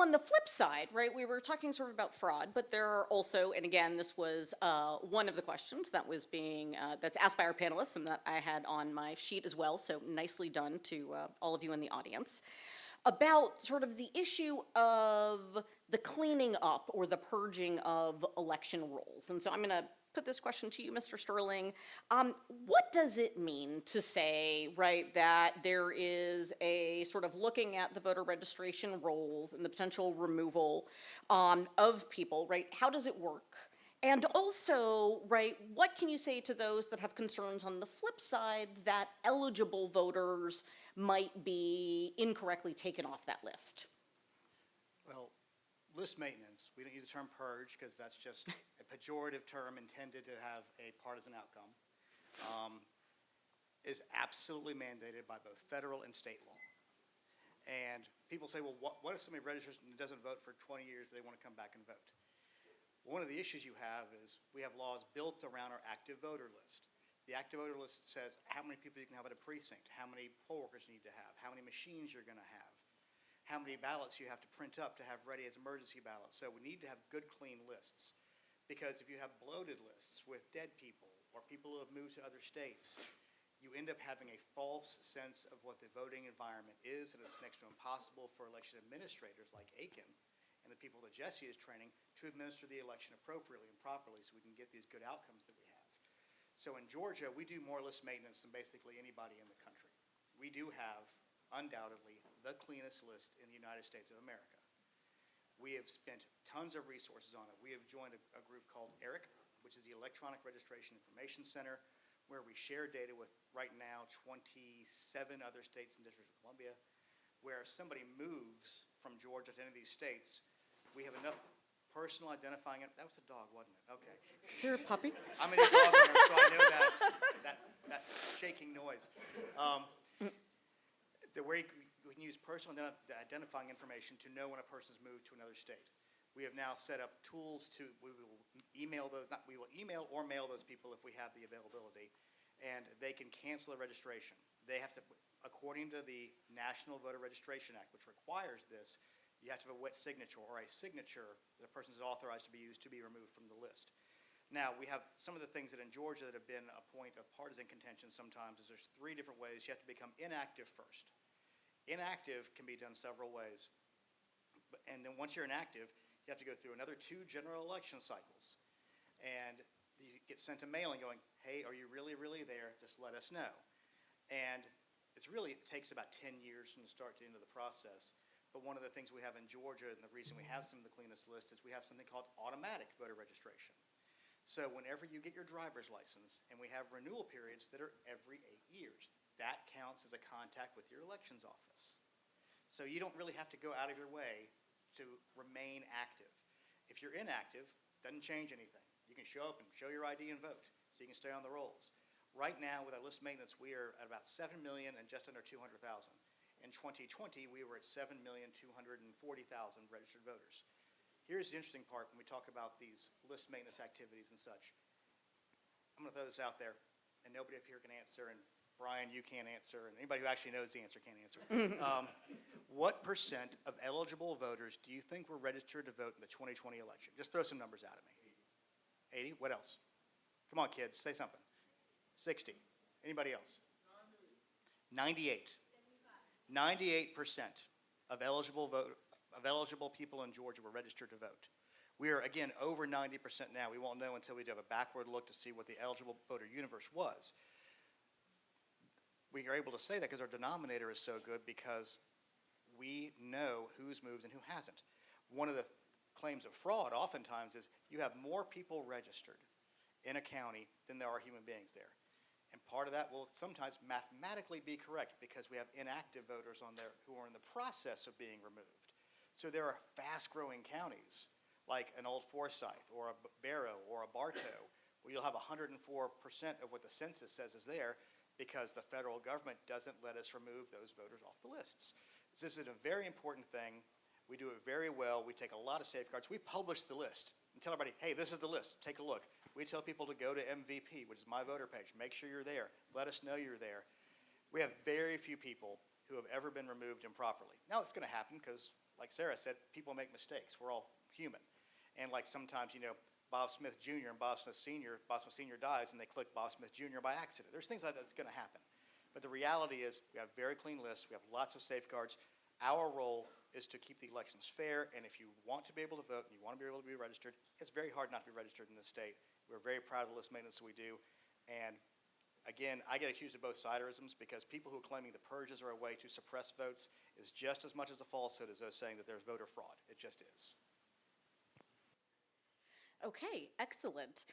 on the flip side, right, we were talking sort of about fraud, but there are also, and again, this was one of the questions that was being, that's asked by our panelists and that I had on my sheet as well, so nicely done to all of you in the audience, about sort of the issue of the cleaning up or the purging of election rolls. And so I'm going to put this question to you, Mr. Sterling. What does it mean to say, right, that there is a sort of looking at the voter registration rolls and the potential removal of people, right? How does it work? And also, right, what can you say to those that have concerns on the flip side that eligible voters might be incorrectly taken off that list? Well, list maintenance, we don't use the term purge because that's just a pejorative term intended to have a partisan outcome, is absolutely mandated by both federal and state law. And people say, well, what if somebody registers and doesn't vote for 20 years, but they want to come back and vote? One of the issues you have is we have laws built around our active voter list. The active voter list says how many people you can have at a precinct, how many poll workers you need to have, how many machines you're going to have, how many ballots you have to print up to have ready as emergency ballots. So we need to have good, clean lists. Because if you have bloated lists with dead people or people who have moved to other states, you end up having a false sense of what the voting environment is, and it's next to impossible for election administrators like Aiken and the people that Jesse is training to administer the election appropriately and properly so we can get these good outcomes that we have. So in Georgia, we do more list maintenance than basically anybody in the country. We do have, undoubtedly, the cleanest list in the United States of America. We have spent tons of resources on it. We have joined a group called ERIC, which is the Electronic Registration Information Center, where we share data with, right now, 27 other states and District of Columbia, where if somebody moves from Georgia to any of these states, we have enough personal identifying, that was a dog, wasn't it? Okay. Is there a puppy? I'm a dog owner, so I know that shaking noise. Where we can use personal identifying information to know when a person's moved to another state. We have now set up tools we will email or mail those people if we have the availability, and they can cancel a registration. They have to, according to the National Voter Registration Act, which requires this, you have to have a wet signature or a signature that a person is authorized to be used to be removed from the list. Now, we have some of the things that in Georgia that have been a point of partisan contention sometimes is there's 3 different ways you have to become inactive first. Inactive can be done several ways. And then once you're inactive, you have to go through another 2 general election cycles. And you get sent a mailing going, hey, are you really, really there? Just let us know. And it takes about 10 years from the start to the end of the process. But one of the things we have in Georgia, and the reason we have some of the cleanest lists, is we have something called automatic voter registration. So whenever you get your driver's license, and we have renewal periods that are every 8 years, that counts as a contact with your elections office. So you don't really have to go out of your way to remain active. If you're inactive, it doesn't change anything. You can show up and show your ID and vote, so you can stay on the rolls. Right now, with our list maintenance, we are at about 7 million and just under 200,000. In 2020, we were at 7,240,000 registered voters. Here's the interesting part when we talk about these list maintenance activities and such. I'm going to throw this out there, and nobody up here can answer, and Brian, you can't answer, and anybody who actually knows the answer can't answer. What percent of eligible voters do you think were registered to vote in the 2020 election? Just throw some numbers out at me. 80? What else? Come on, kids, say something. 60. Anybody else? 98. 98% of eligible people in Georgia were registered to vote. We are, again, over 90% now. We won't know until we do have a backward look to see what the eligible voter universe was. We are able to say that because our denominator is so good because we know who's moved and who hasn't. One of the claims of fraud oftentimes is you have more people registered in a county than there are human beings there. And part of that will sometimes mathematically be correct because we have inactive voters on there who are in the process of being removed. So there are fast-growing counties like an Old Forsyth or a Barrow or a Bartow where you'll have 104% of what the census says is there because the federal government doesn't let us remove those voters off the lists. This is a very important thing. We do it very well. We take a lot of safeguards. We publish the list and tell everybody, hey, this is the list. Take a look. We tell people to go to MVP, which is my voter page. Make sure you're there. Let us know you're there. We have very few people who have ever been removed improperly. Now, it's going to happen because like Sarah said, people make mistakes. We're all human. And like sometimes, Bob Smith Jr. and Bob Smith Sr. dies and they click Bob Smith Jr. by accident. There's things like that that's going to happen. But the reality is we have very clean lists. We have lots of safeguards. Our role is to keep the elections fair, and if you want to be able to vote and you want to be able to be registered, it's very hard not to be registered in this state. We're very proud of the list maintenance that we do. And again, I get accused of both siderisms because people who are claiming the purges are a way to suppress votes is just as much as a falsehood as those saying that there's voter fraud. It just is. Okay, excellent.